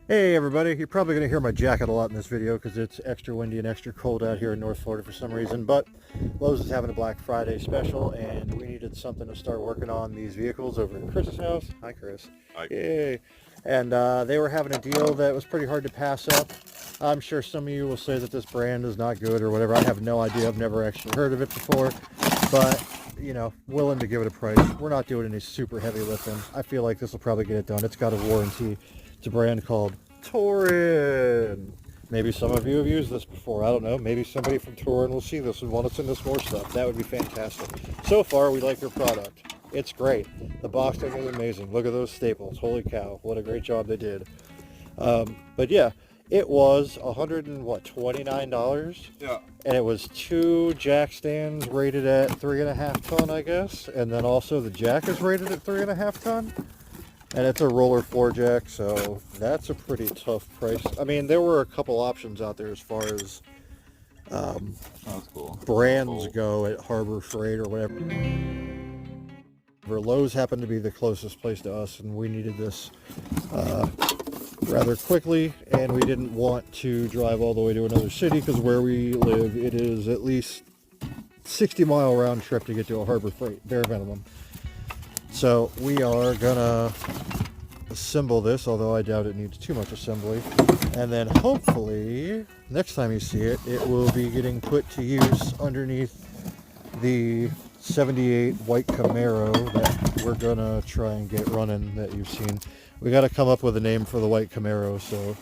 Hey everybody, you're probably going to hear my jacket a lot in this video because it's extra windy and extra cold out here in North Florida for some reason, but Lowe's is having a Black Friday special and we needed something to start working on these vehicles over at Chris's house. Hi Chris. Hi. Yay. And they were having a deal that was pretty hard to pass up. I'm sure some of you will say that this brand is not good or whatever. I have no idea. I've never actually heard of it before, but you know, willing to give it a price. We're not doing any super heavy lifting. I feel like this will probably get it done. It's got a warranty. It's a brand called Torin. Maybe some of you have used this before. I don't know. Maybe somebody from Torin will see this and want to send us more stuff. That would be fantastic. So far, we like your product. It's great. The boxing is amazing. Look at those staples. Holy cow. What a great job they did. But yeah, it was $129. Yeah. And it was 2 jack stands rated at 3.5 ton, I guess. And then also the jack is rated at 3.5 ton. And it's a roller floor jack, so that's a pretty tough price. I mean, there were a couple options out there as far as That's cool. brands go at Harbor Freight or whatever. Lowe's happened to be the closest place to us, and we needed this rather quickly, and we didn't want to drive all the way to another city because where we live, it is at least 60-mile round trip to get to a Harbor Freight, bare minimum. So we are gonna assemble this, although I doubt it needs too much assembly. And then hopefully, next time you see it, it will be getting put to use underneath the 78 white Camaro that we're gonna try and get running that you've seen. We gotta come up with a name for the white Camaro, so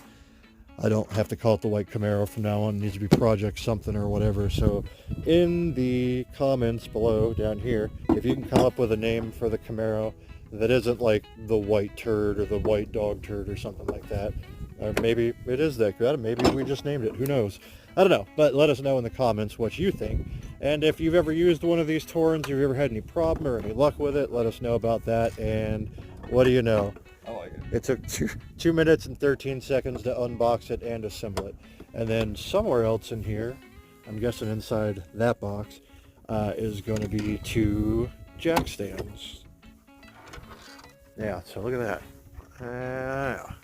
I don't have to call it the white Camaro from now on. It needs to be Project something or whatever. So in the comments below down here, if you can come up with a name for the Camaro that isn't like the white turd or the white dog turd or something like that, or maybe it is that good. Maybe we just named it. Who knows? I don't know. But let us know in the comments what you think. And if you've ever used one of these Torins, if you've ever had any problem or any luck with it, let us know about that. And what do you know? I like it. It took 2 minutes and 13 seconds to unbox it and assemble it. And then somewhere else in here, I'm guessing inside that box, is going to be 2 jack stands. Yeah, so look at that.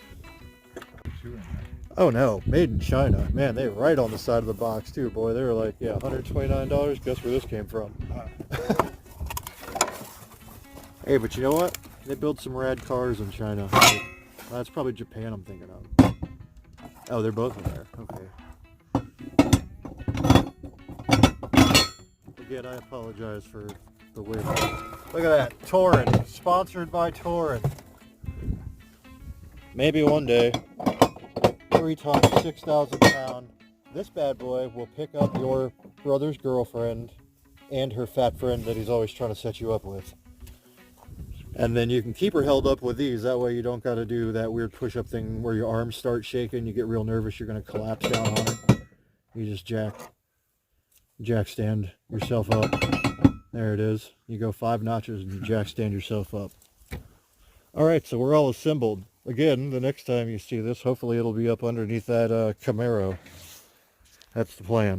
Oh no, made in China. Man, they're right on the side of the box too, boy. They were like, yeah, $129. Guess where this came from. Hey, but you know what? They build some rad cars in China. That's probably Japan I'm thinking of. Oh, they're both in there. Okay. Again, I apologize for the weird. Look at that. Torin. Sponsored by Torin. Maybe one day, 3 times 6,000 pound, this bad boy will pick up your brother's girlfriend and her fat friend that he's always trying to set you up with. And then you can keep her held up with these. That way you don't got to do that weird push-up thing where your arms start shaking. You get real nervous. You're going to collapse down on it. You just jack stand yourself up. There it is. You go 5 notches and you jack stand yourself up. All right, so we're all assembled. Again, the next time you see this, hopefully it'll be up underneath that Camaro. That's the plan.